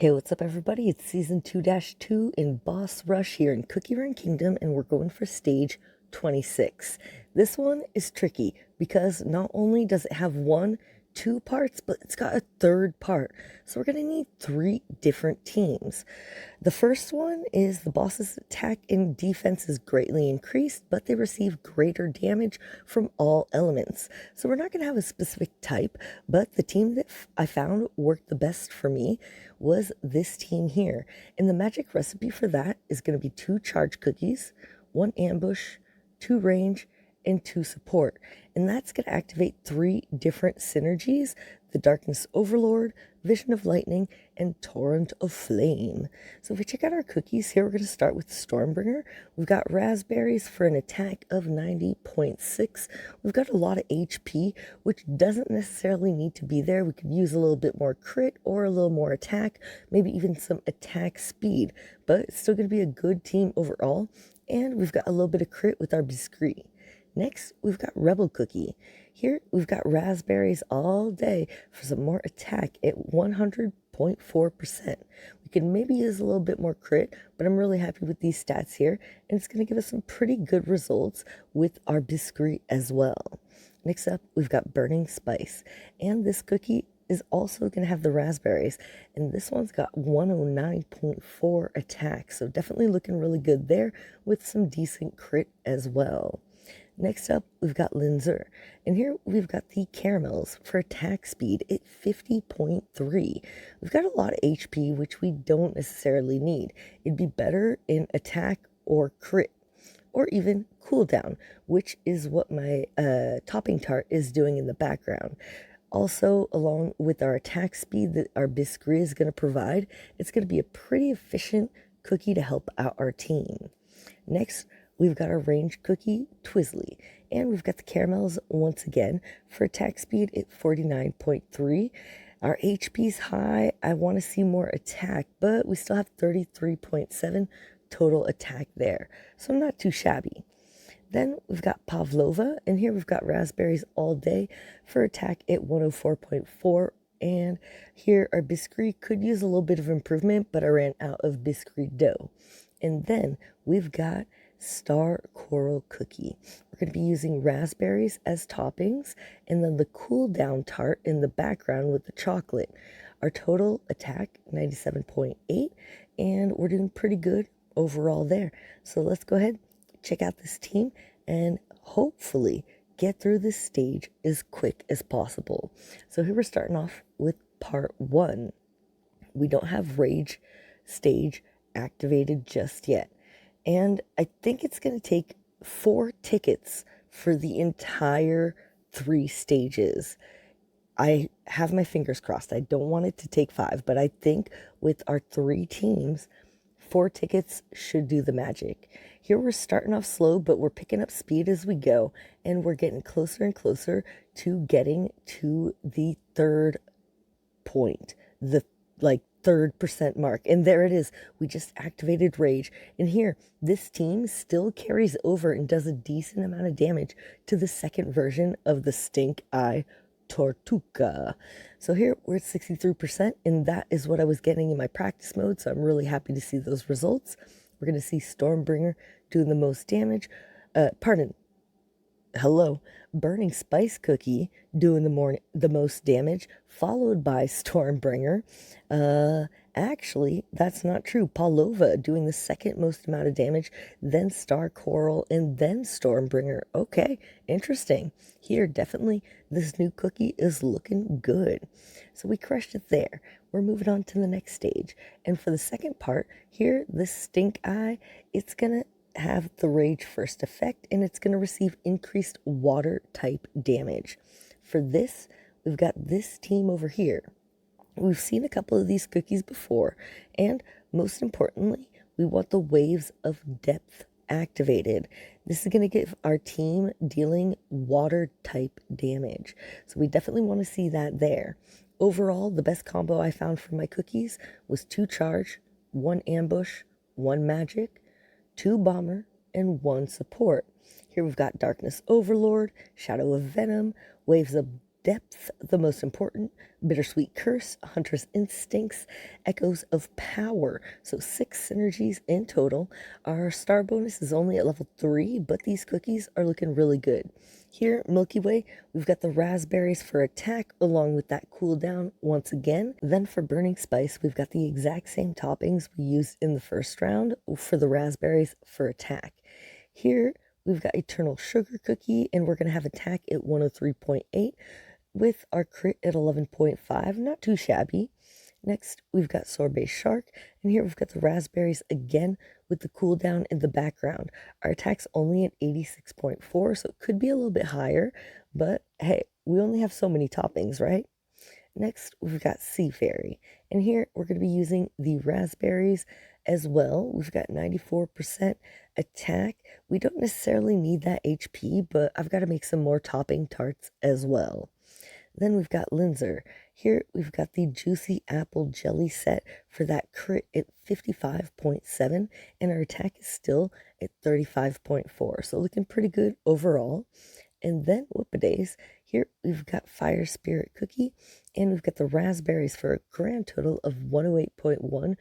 Hey, what's up, everybody? It's Season 2-2 in Boss Rush here in Cookie Run Kingdom, and we're going for stage 26. This one is tricky because not only does it have two parts, but it's got a third part. So we're going to need three different teams. The first one is the boss's attack and defense is greatly increased, but they receive greater damage from all elements. So we're not going to have a specific type, but the team that I found worked the best for me was this team here. And the magic recipe for that is going to be 2 charge cookies, 1 ambush, 2 range, and 2 support. And that's going to activate 3 different synergies: the Darkness Overlord, Vision of Lightning, and Torrent of Flame. So if we check out our cookies here, we're going to start with Stormbringer. We've got raspberries for an attack of 90.6. We've got a lot of HP, which doesn't necessarily need to be there. We could use a little bit more crit or a little more attack, maybe even some attack speed, but it's still going to be a good team overall. And we've got a little bit of crit with our Biscuit. Next, we've got Rebel Cookie. Here, we've got raspberries all day for some more attack at 100.4%. We can maybe use a little bit more crit, but I'm really happy with these stats here, and it's going to give us some pretty good results with our Biscuit as well. Next up, we've got Burning Spice, and this cookie is also going to have the raspberries, and this one's got 109.4 attack, so definitely looking really good there with some decent crit as well. Next up, we've got Linzer, and here we've got the caramels for attack speed at 50.3. We've got a lot of HP, which we don't necessarily need. It'd be better in attack or crit, or even cooldown, which is what my topping tart is doing in the background. Also, along with our attack speed that our Biscuit is going to provide, it's going to be a pretty efficient cookie to help out our team. Next, we've got our range cookie, Twizzly, and we've got the caramels once again for attack speed at 49.3. Our HP's high. I want to see more attack, but we still have 33.7 total attack there, so not too shabby. Then we've got Pavlova, and here we've got raspberries all day for attack at 104.4. And here our Biscuit could use a little bit of improvement, but I ran out of Biscuit dough. And then we've got Star Coral Cookie. We're going to be using raspberries as toppings, and then the cool down tart in the background with the chocolate. Our total attack, 97.8, and we're doing pretty good overall there. So let's go ahead, check out this team, and hopefully get through this stage as quick as possible. So here we're starting off with part 1. We don't have Rage stage activated just yet, and I think it's going to take 4 tickets for the entire 3 stages. I have my fingers crossed. I don't want it to take 5, but I think with our 3 teams, 4 tickets should do the magic. Here we're starting off slow, but we're picking up speed as we go, and we're getting closer and closer to getting to the 3rd point, the third percent mark. And there it is. We just activated Rage, and here this team still carries over and does a decent amount of damage to the second version of the Stink Eye Tortuga. So here we're at 63%, and that is what I was getting in my practice mode, so I'm really happy to see those results. We're going to see Stormbringer doing the most damage. Burning Spice Cookie doing the most damage, followed by Stormbringer. Actually, that's not true. Pavlova doing the second most amount of damage, then Star Coral, and then Stormbringer. Okay, interesting. Here, definitely, this new cookie is looking good. So we crushed it there. We're moving on to the next stage. And for the second part, here, this Stink Eye, it's going to have the Rage first effect, and it's going to receive increased water type damage. For this, we've got this team over here. We've seen a couple of these cookies before, and most importantly, we want the Waves of Depth activated. This is going to give our team dealing water type damage, so we definitely want to see that there. Overall, the best combo I found for my cookies was 2 charge, 1 ambush, 1 magic, 2 bomber, and 1 support. Here we've got Darkness Overlord, Shadow of Venom, Waves of depth, the most important, bittersweet curse, hunter's instincts, echoes of power. So 6 synergies in total. Our star bonus is only at level 3, but these cookies are looking really good. Here, Milky Way, we've got the raspberries for attack along with that cooldown once again. Then for burning spice, we've got the exact same toppings we used in the first round for the raspberries for attack. Here, we've got Eternal Sugar Cookie, and we're going to have attack at 103.8 with our crit at 11.5. Not too shabby. Next, we've got Sorbet Shark, and here we've got the raspberries again with the cooldown in the background. Our attack's only at 86.4, so it could be a little bit higher, but hey, we only have so many toppings, right? Next, we've got Sea Fairy, and here we're going to be using the raspberries as well. We've got 94% attack. We don't necessarily need that HP, but I've got to make some more topping tarts as well. Then we've got Linzer. Here we've got the Juicy Apple Jelly set for that crit at 55.7, and our attack is still at 35.4, so looking pretty good overall. And then whoop-a-days, here we've got Fire Spirit Cookie, and we've got the raspberries for a grand total of 108.1%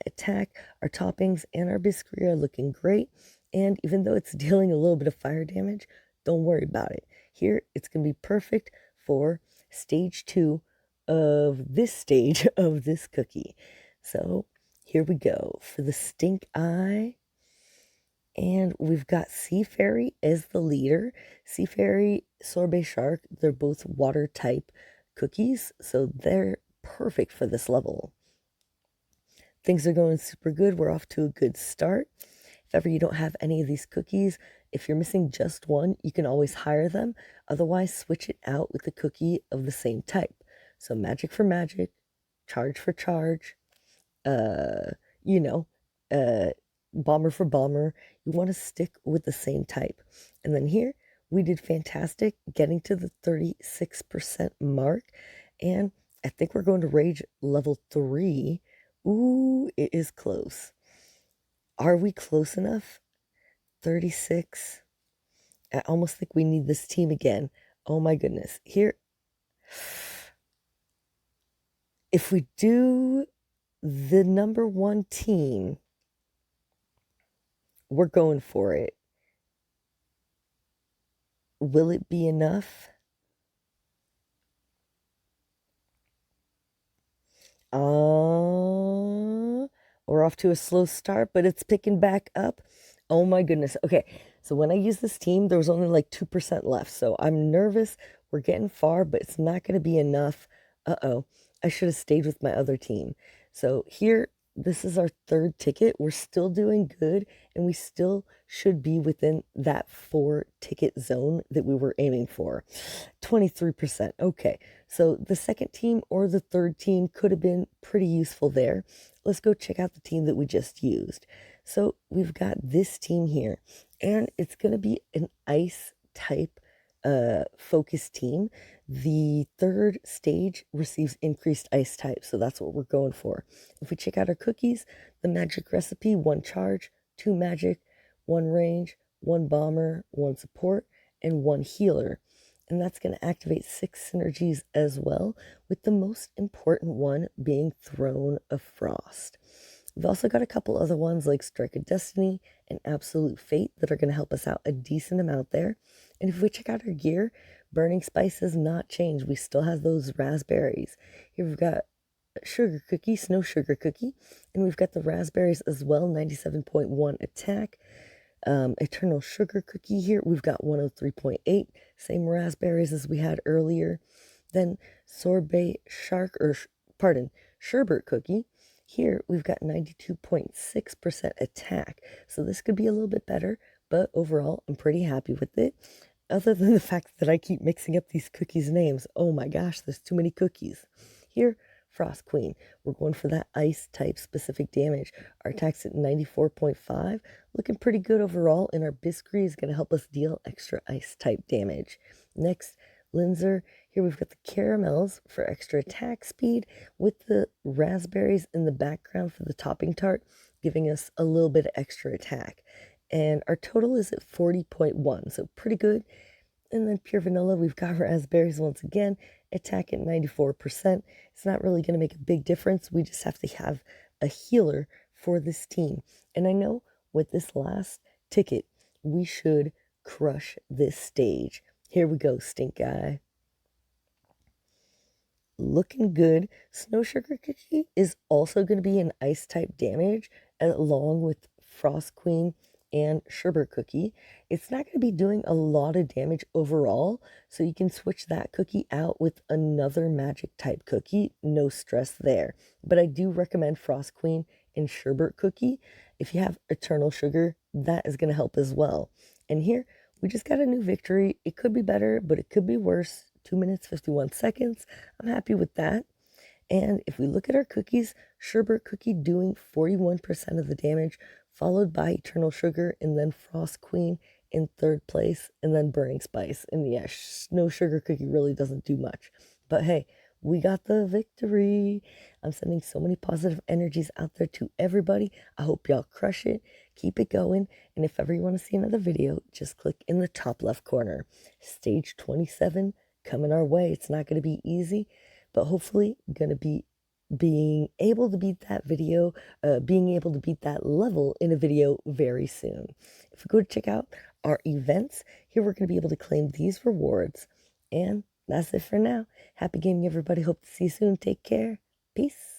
attack. Our toppings and our biscuit are looking great, and even though it's dealing a little bit of fire damage, don't worry about it. Here, it's going to be perfect for stage 2 of this stage of this cookie. So here we go for the Stink Eye. And we've got Sea Fairy as the leader. Sea Fairy, Sorbet Shark, they're both water type cookies, so they're perfect for this level. Things are going super good. We're off to a good start. If ever you don't have any of these cookies, if you're missing just one, you can always hire them. Otherwise, switch it out with a cookie of the same type. So magic for magic, charge for charge, you know, bomber for bomber. You want to stick with the same type. And then here we did fantastic getting to the 36% mark, and I think we're going to rage level 3. Ooh, it is close. Are we close enough? 36. I almost think we need this team again. Oh my goodness. Here, if we do the number 1 team, we're going for it. Will it be enough? We're off to a slow start, but it's picking back up. Oh my goodness. Okay, so when I used this team, there was only like 2% left. So I'm nervous. We're getting far, but it's not going to be enough. Uh-oh. I should have stayed with my other team. So here, this is our 3rd ticket. We're still doing good, and we still should be within that 4-ticket zone that we were aiming for. 23%. Okay, so the 2nd team or the 3rd team could have been pretty useful there. Let's go check out the team that we just used. So we've got this team here, and it's going to be an ice type focus team. The 3rd stage receives increased ice type, so that's what we're going for. If we check out our cookies, the magic recipe, 1 charge, 2 magic, 1 range, 1 bomber, 1 support, and 1 healer. And that's going to activate 6 synergies as well, with the most important one being Throne of Frost. We've also got a couple other ones like Strike of Destiny and Absolute Fate that are going to help us out a decent amount there. And if we check out our gear, Burning Spice has not changed. We still have those raspberries. Here we've got Sugar Cookie, Snow Sugar Cookie, and we've got the raspberries as well, 97.1 attack. Eternal Sugar Cookie here, we've got 103.8, same raspberries as we had earlier. Then Sorbet Shark, Sherbet Cookie. Here we've got 92.6% attack, so this could be a little bit better, but overall I'm pretty happy with it. Other than the fact that I keep mixing up these cookies' names. Oh my gosh, there's too many cookies. Here, Frost Queen. We're going for that ice type specific damage. Our attack's at 94.5, looking pretty good overall, and our Biscuit is going to help us deal extra ice type damage. Next, Linzer. Here we've got the caramels for extra attack speed with the raspberries in the background for the topping tart, giving us a little bit of extra attack. And our total is at 40.1, so pretty good. And then pure vanilla, we've got raspberries once again, attack at 94%. It's not really going to make a big difference. We just have to have a healer for this team. And I know with this last ticket, we should crush this stage. Here we go, Stink Eye. Looking good. Snow Sugar Cookie is also going to be an ice type damage along with Frost Queen and Sherbet Cookie. It's not going to be doing a lot of damage overall, so you can switch that cookie out with another magic type cookie. No stress there. But I do recommend Frost Queen and Sherbet Cookie. If you have Eternal Sugar, that is going to help as well. And here, we just got a new victory. It could be better, but it could be worse. 2 minutes, 51 seconds. I'm happy with that. And if we look at our cookies, Sherbet Cookie doing 41% of the damage, followed by Eternal Sugar, and then Frost Queen in third place, and then Burning Spice. And yeah, Snow Sugar Cookie really doesn't do much. But hey, we got the victory. I'm sending so many positive energies out there to everybody. I hope y'all crush it. Keep it going. And if ever you want to see another video, just click in the top left corner. Stage 27 coming our way. It's not going to be easy, but hopefully going to be being able to beat that video, being able to beat that level in a video very soon. If we go to check out our events, here we're going to be able to claim these rewards. And that's it for now. Happy gaming, everybody. Hope to see you soon. Take care. Peace.